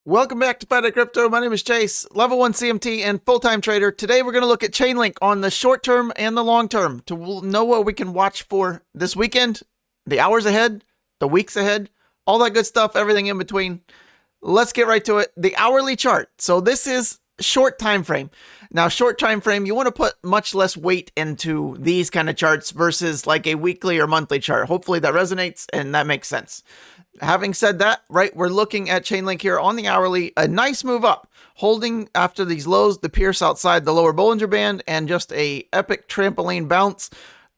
Welcome back to Planet Crypto. My name is Chase, level 1 CMT and full-time trader. Today we're going to look at Chainlink on the short term and the long term to know what we can watch for this weekend, the hours ahead, the weeks ahead, all that good stuff, everything in between. Let's get right to it. The hourly chart. So this is short time frame. Now, short time frame, you want to put much less weight into these kind of charts versus like a weekly or monthly chart. Hopefully that resonates and that makes sense. Having said that, right, we're looking at Chainlink here on the hourly, a nice move up, holding after these lows, the pierce outside the lower Bollinger Band, and just a epic trampoline bounce,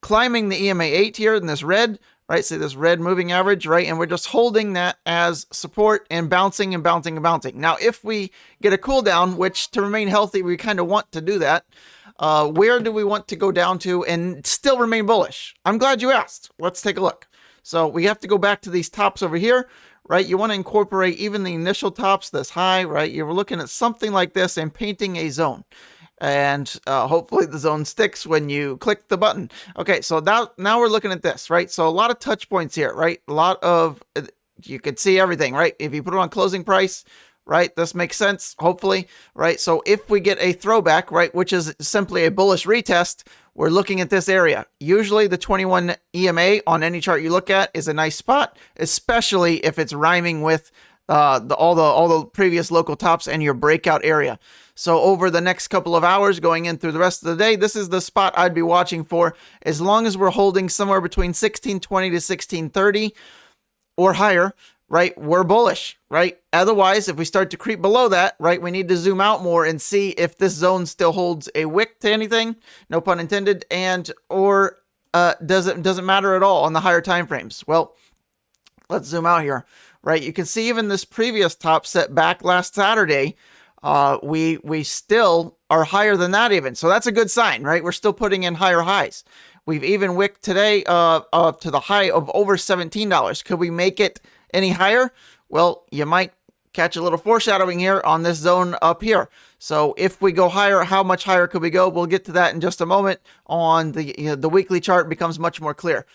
climbing the EMA 8 here in this red, right, see this red moving average, right, and we're just holding that as support and bouncing and bouncing and bouncing. Now, if we get a cool down, which to remain healthy, we kind of want to do that, where do we want to go down to and still remain bullish? I'm glad you asked. Let's take a look. So we have to go back to these tops over here, right? You want to incorporate even the initial tops, this high, right? You're looking at something like this and painting a zone. And hopefully the zone sticks when you click the button. Okay, so now we're looking at this, right? So a lot of touch points here, right? A lot of, you could see everything, right? If you put it on closing price, right? This makes sense, hopefully, right? So if we get a throwback, right, which is simply a bullish retest, we're looking at this area. Usually the 21 EMA on any chart you look at is a nice spot, especially if it's rhyming with all the previous local tops and your breakout area. So over the next couple of hours going in through the rest of the day, this is the spot I'd be watching for as long as we're holding somewhere between 1620 to 1630 or higher, right? We're bullish, right? Otherwise, if we start to creep below that, right, we need to zoom out more and see if this zone still holds a wick to anything, no pun intended, and or doesn't matter at all on the higher time frames. Well, let's zoom out here, right? You can see even this previous top set back last Saturday, we still are higher than that even. So that's a good sign, right? We're still putting in higher highs. We've even wicked today to the high of over $17. Could we make it any higher? Well, you might catch a little foreshadowing here on this zone up here. So if we go higher, how much higher could we go? We'll get to that in just a moment. On the weekly chart becomes much more clear.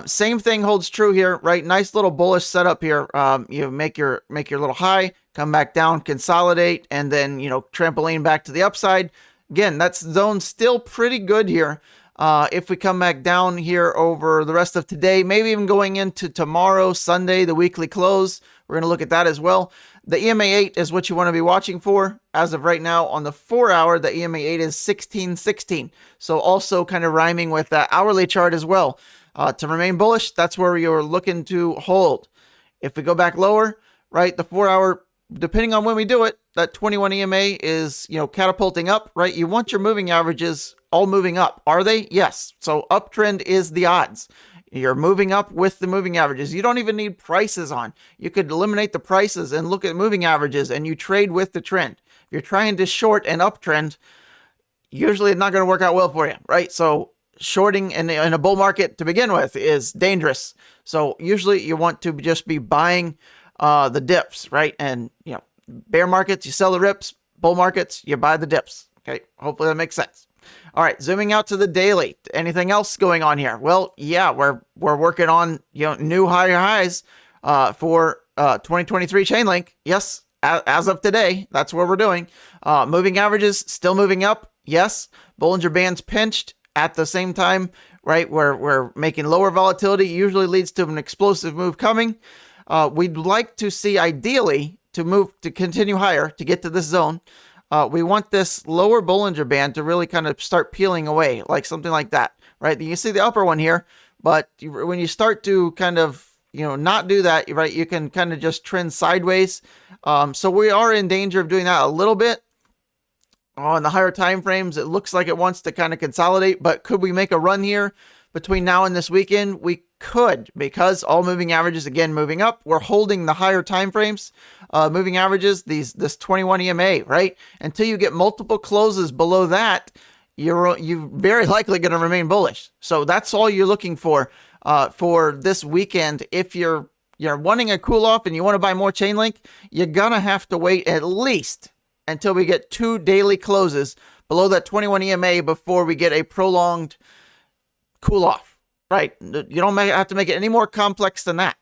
Same thing holds true here, right? Nice little bullish setup here. You make your little high, come back down, consolidate, and then trampoline back to the upside. Again, that's zone still pretty good here. If we come back down here over the rest of today, maybe even going into tomorrow, Sunday, the weekly close, we're going to look at that as well. The EMA 8 is what you want to be watching for. As of right now, on the 4 hour, the EMA 8 is 1616. So also kind of rhyming with that hourly chart as well. To remain bullish, that's where you're looking to hold. If we go back lower, right, the 4 hour, depending on when we do it, that 21 EMA is, catapulting up, right? You want your moving averages all moving up. Are they? Yes. So uptrend is the odds. You're moving up with the moving averages. You don't even need prices on. You could eliminate the prices and look at moving averages and you trade with the trend. If you're trying to short an uptrend, usually it's not going to work out well for you, right? So shorting in a bull market to begin with is dangerous. So usually you want to just be buying the dips, right? And, bear markets, you sell the rips. Bull markets, you buy the dips. Okay. Hopefully that makes sense. All right, zooming out to the daily. Anything else going on here? Well, yeah, we're working on new higher highs for 2023 Chainlink. Yes, as of today, that's what we're doing. Moving averages still moving up. Yes, Bollinger Bands pinched at the same time, right? We're making lower volatility. Usually leads to an explosive move coming. We'd like to see ideally to continue higher to get to this zone. We want this lower Bollinger Band to really kind of start peeling away, like something like that, right? You can see the upper one here, but when you start to kind of, not do that, right, you can kind of just trend sideways. So we are in danger of doing that a little bit. On the higher time frames, it looks like it wants to kind of consolidate, but could we make a run here between now and this weekend? We could, because all moving averages, again, moving up. We're holding the higher time frames, moving averages, this 21 EMA, right? Until you get multiple closes below that, you're very likely going to remain bullish. So that's all you're looking for this weekend. If you're wanting a cool off and you want to buy more Chainlink, you're going to have to wait at least until we get 2 daily closes below that 21 EMA before we get a prolonged cool off. Right. You don't have to make it any more complex than that.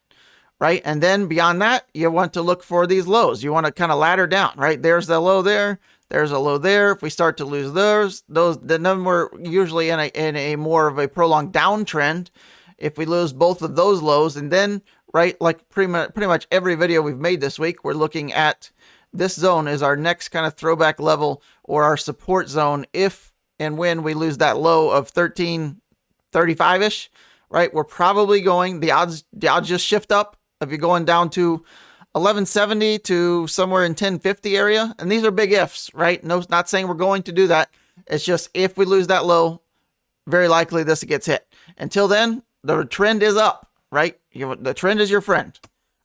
right? And then beyond that, you want to look for these lows. You want to kind of ladder down, right? There's the low there. There's a low there. If we start to lose those, then we're usually in a more of a prolonged downtrend. If we lose both of those lows, and then, right, like pretty much every video we've made this week, we're looking at this zone is our next kind of throwback level or our support zone if and when we lose that low of 1335-ish, right? We're probably going, the odds just shift up if you're going down to 1170 to somewhere in 1050 area. And these are big ifs, right? No, not saying we're going to do that. It's just if we lose that low, very likely this gets hit. Until then, the trend is up, right? The trend is your friend.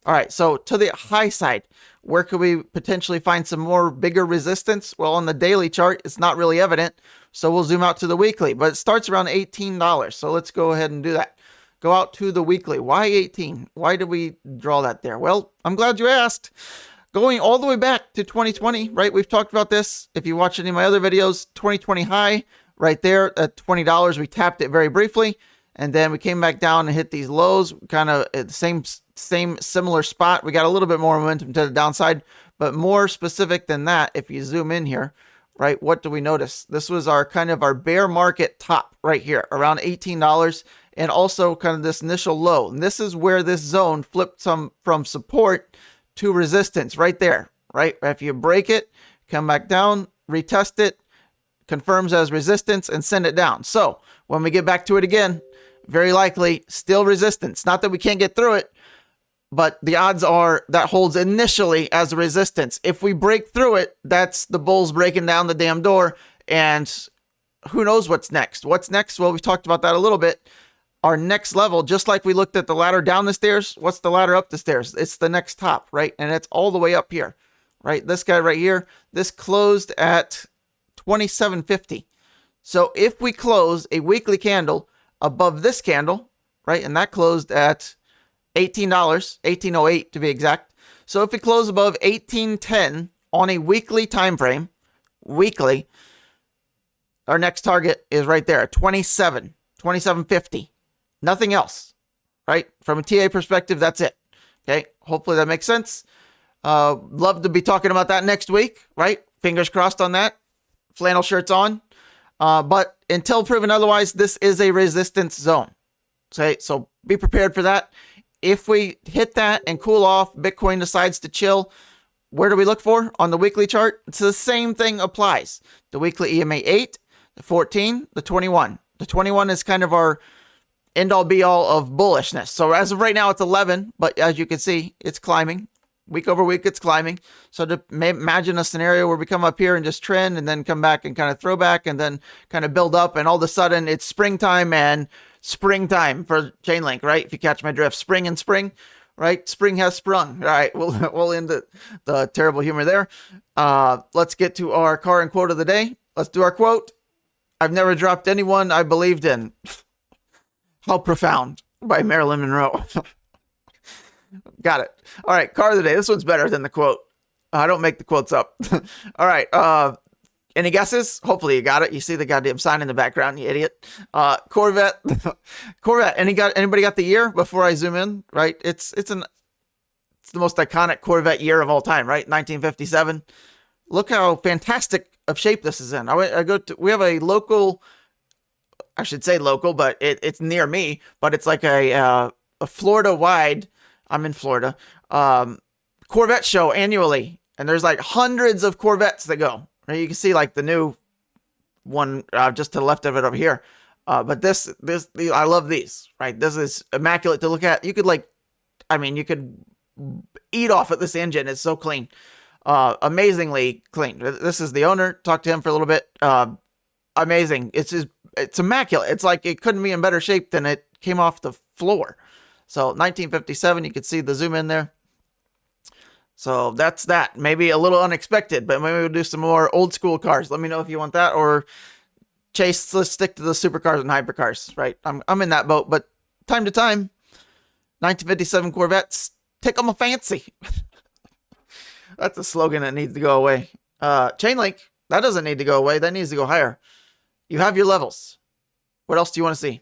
All right, so to the high side, where could we potentially find some more bigger resistance? Well, on the daily chart, it's not really evident, so we'll zoom out to the weekly, but it starts around $18. So let's go ahead and do that. Go out to the weekly. Why 18? Why did we draw that there? Well, I'm glad you asked. Going all the way back to 2020, right? We've talked about this. If you watch any of my other videos, 2020 high right there at $20, we tapped it very briefly. And then we came back down and hit these lows, kind of at the same similar spot. We got a little bit more momentum to the downside, but more specific than that, if you zoom in here, right, what do we notice? This was our kind of our bear market top right here, around $18, and also kind of this initial low. And this is where this zone flipped from support to resistance right there, right? If you break it, come back down, retest it, confirms as resistance, and send it down. So when we get back to it again, very likely still resistance. Not that we can't get through it, but the odds are that holds initially as a resistance. If we break through it, that's the bulls breaking down the damn door, and who knows what's next. What's next? Well, we've talked about that a little bit. Our next level, just like we looked at the ladder down the stairs, what's the ladder up the stairs? It's the next top, right? And it's all the way up here, right? This guy right here, this closed at 2750. So if we close a weekly candle above this candle, right, and that closed at $18, 1808 to be exact. So if we close above 1810 on a weekly time frame, our next target is right there, 2750. Nothing else, right? From a TA perspective, that's it. Okay, hopefully that makes sense. Love to be talking about that next week, right? Fingers crossed on that. Flannel shirts on. But until proven otherwise, this is a resistance zone. Okay, so be prepared for that. If we hit that and cool off, Bitcoin decides to chill, where do we look for on the weekly chart? It's the same thing applies. The weekly EMA 8, the 14, the 21. The 21 is kind of our end-all be-all of bullishness. So as of right now, it's 11, but as you can see, it's climbing. Week over week, it's climbing. So to imagine a scenario where we come up here and just trend and then come back and kind of throw back and then kind of build up, and all of a sudden it's springtime and springtime for Chainlink, right? If you catch my drift, spring and spring, right? Spring has sprung. All right, we'll end the terrible humor there. Let's get to our car and quote of the day. Let's do our quote. I've never dropped anyone I believed in. How profound, by Marilyn Monroe. Got it. All right, car of the day. This one's better than the quote. I don't make the quotes up. All right. Any guesses? Hopefully you got it. You see the goddamn sign in the background, you idiot. Corvette. Corvette. Anybody got the year before I zoom in? Right. It's the most iconic Corvette year of all time, right? 1957. Look how fantastic of shape this is in. We have a local, I should say local, but it's near me, but it's like a Florida wide, I'm in Florida, Corvette show annually. And there's like hundreds of Corvettes that go. Right? You can see like the new one just to the left of it over here. But this, I love these, right? This is immaculate to look at. You could you could eat off at this engine. It's so clean. Amazingly clean. This is the owner. Talked to him for a little bit. Amazing. It's immaculate. It's like it couldn't be in better shape than it came off the floor. So 1957, you can see the zoom in there. So that's that. Maybe a little unexpected, but maybe we'll do some more old school cars. Let me know if you want that, or Chase, let's stick to the supercars and hypercars, right? I'm in that boat, but time to time, 1957 Corvettes, tickle my fancy. That's a slogan that needs to go away. Chainlink, that doesn't need to go away. That needs to go higher. You have your levels. What else do you want to see?